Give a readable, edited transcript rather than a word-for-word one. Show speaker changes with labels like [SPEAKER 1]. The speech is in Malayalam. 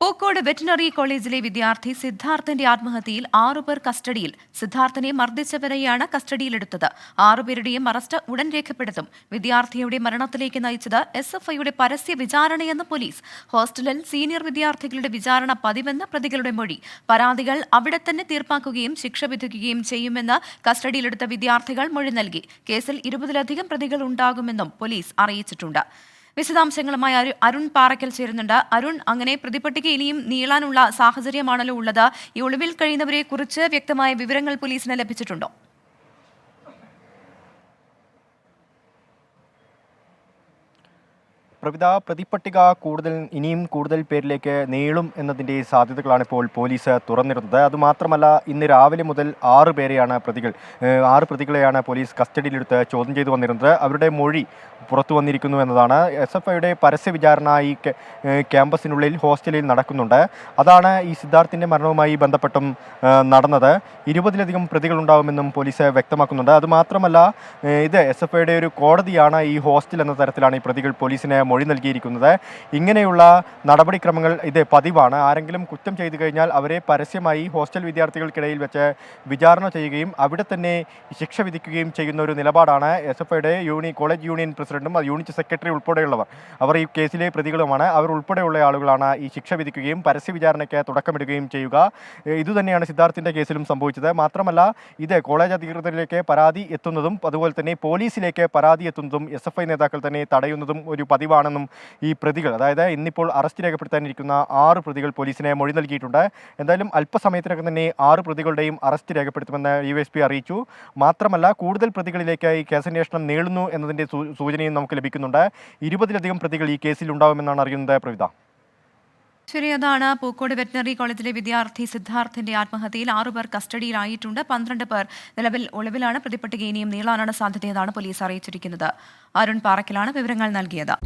[SPEAKER 1] പൂക്കോട് വെറ്റിനറി കോളേജിലെ വിദ്യാർത്ഥി സിദ്ധാർത്ഥന്റെ ആത്മഹത്യയിൽ 6 പേർ കസ്റ്റഡിയിൽ. സിദ്ധാർത്ഥനെ മർദ്ദിച്ചവരെയാണ് കസ്റ്റഡിയിലെടുത്തത്. 6 പേരുടെയും അറസ്റ്റ് ഉടൻ രേഖപ്പെടുത്തും. വിദ്യാർത്ഥിയുടെ മരണത്തിലേക്ക് നയിച്ചത് SFIയുടെ പരസ്യ വിചാരണയെന്ന് പോലീസ്. ഹോസ്റ്റലിൽ സീനിയർ വിദ്യാർത്ഥികളുടെ വിചാരണ പതിവെന്ന് പ്രതികളുടെ മൊഴി. പരാതികൾ അവിടെ തന്നെ തീർപ്പാക്കുകയും ശിക്ഷ വിധിക്കുകയും ചെയ്യുമെന്ന് കസ്റ്റഡിയിലെടുത്ത വിദ്യാർത്ഥികൾ മൊഴി നൽകി. കേസിൽ 20-ലധികം പ്രതികൾ ഉണ്ടാകുമെന്നും പോലീസ് അറിയിച്ചിട്ടുണ്ട്. വിശദാംശങ്ങളുമായി അരുൺ പാറയ്ക്കൽ ചേരുന്നുണ്ട്. അരുൺ, അങ്ങനെ പ്രതിപട്ടിക ഇനിയും നീളാനുള്ള സാഹചര്യമാണല്ലോ ഉള്ളത്. ഈ ഒളിവിൽ കഴിയുന്നവരെ കുറിച്ച് വ്യക്തമായ വിവരങ്ങൾ പോലീസിന് ലഭിച്ചിട്ടുണ്ടോ?
[SPEAKER 2] പ്രവിധ പ്രതിപട്ടിക ഇനിയും കൂടുതൽ പേരിലേക്ക് നീളും എന്നതിൻ്റെ സാധ്യതകളാണ് ഇപ്പോൾ പോലീസ് തുറന്നിരുന്നത്. അതുമാത്രമല്ല, ഇന്ന് രാവിലെ മുതൽ 6 പ്രതികളെയാണ് പോലീസ് കസ്റ്റഡിയിലെടുത്ത് ചോദ്യം ചെയ്തു വന്നിരുന്നത്. അവരുടെ മൊഴി പുറത്തു വന്നിരിക്കുന്നു എന്നതാണ്. SFIയുടെ പരസ്യ വിചാരണ ഈ ക്യാമ്പസിനുള്ളിൽ ഹോസ്റ്റലിൽ നടക്കുന്നുണ്ട്. അതാണ് ഈ സിദ്ധാർത്ഥിൻ്റെ മരണവുമായി ബന്ധപ്പെട്ടും നടന്നത്. 20-ലധികം പ്രതികളുണ്ടാകുമെന്നും പോലീസ് വ്യക്തമാക്കുന്നുണ്ട്. അതുമാത്രമല്ല, ഇത് SFIയുടെ ഒരു കോടതിയാണ്. ഈ ഹോസ്റ്റൽ എന്ന തരത്തിലാണ് ഈ പ്രതികൾ പോലീസിന് മൊഴി നൽകിയിരിക്കുന്നത്. ഇങ്ങനെയുള്ള നടപടിക്രമങ്ങൾ ഇത് പതിവാണ്. ആരെങ്കിലും കുറ്റം ചെയ്തു കഴിഞ്ഞാൽ അവരെ പരസ്യമായി ഹോസ്റ്റൽ വിദ്യാർത്ഥികൾക്കിടയിൽ വെച്ച് വിചാരണ ചെയ്യുകയും അവിടെ തന്നെ ശിക്ഷ വിധിക്കുകയും ചെയ്യുന്ന ഒരു നിലപാടാണ് SFIയുടെ കോളേജ് യൂണിയൻ പ്രസിഡന്റും യൂണിറ്റ് സെക്രട്ടറി ഉൾപ്പെടെയുള്ളവർ. അവർ ഈ കേസിലെ പ്രതികളുമാണ്. അവർ ഉൾപ്പെടെയുള്ള ആളുകളാണ് ഈ ശിക്ഷ വിധിക്കുകയും പരസ്യ വിചാരണയ്ക്ക് തുടക്കമിടുകയും ചെയ്യുക. ഇതുതന്നെയാണ് സിദ്ധാർത്ഥിൻ്റെ കേസിലും സംഭവിച്ചത്. മാത്രമല്ല, ഇത് കോളേജ് അധികൃതരിലേക്ക് പരാതി എത്തുന്നതും അതുപോലെ തന്നെ പോലീസിലേക്ക് പരാതി എത്തുന്നതും SFI നേതാക്കൾ തന്നെ തടയുന്നതും ഒരു പതിവാണെന്നും ഈ പ്രതികൾ, അതായത് ഇന്നിപ്പോൾ അറസ്റ്റ് രേഖപ്പെടുത്താനിരിക്കുന്ന 6 പ്രതികൾ പോലീസിനെ മൊഴി നൽകിയിട്ടുണ്ട്. എന്തായാലും അല്പസമയത്തിനകം തന്നെ 6 പ്രതികളുടെയും അറസ്റ്റ് രേഖപ്പെടുത്തുമെന്ന് DYSP അറിയിച്ചു. മാത്രമല്ല, കൂടുതൽ പ്രതികളിലേക്ക് ഈ കേസന്വേഷണം നീളുന്നു എന്നതിൻ്റെ സൂചനയും നമുക്ക് ലഭിക്കുന്നുണ്ട്. 20-ലധികം പ്രതികൾ ഈ കേസിൽ ഉണ്ടാകുമെന്നാണ് അറിയുന്നത്. പ്രവിധ,
[SPEAKER 1] ശരി, അതാണ് പൂക്കോട് വെറ്റിനറി കോളേജിലെ വിദ്യാർത്ഥി സിദ്ധാർത്ഥിന്റെ ആത്മഹത്യയിൽ 6 പേർ കസ്റ്റഡിയിലായിട്ടുണ്ട്. 12 പേർ നിലവിൽ ഒളിവിലാണ്. പ്രതിപട്ടിക ഇനിയും നീളാനാണ് സാധ്യതയെന്നാണ് പോലീസ് അറിയിച്ചിരിക്കുന്നത്. അരുൺ പാറയ്ക്കലാണ് വിവരങ്ങൾ നൽകിയത്.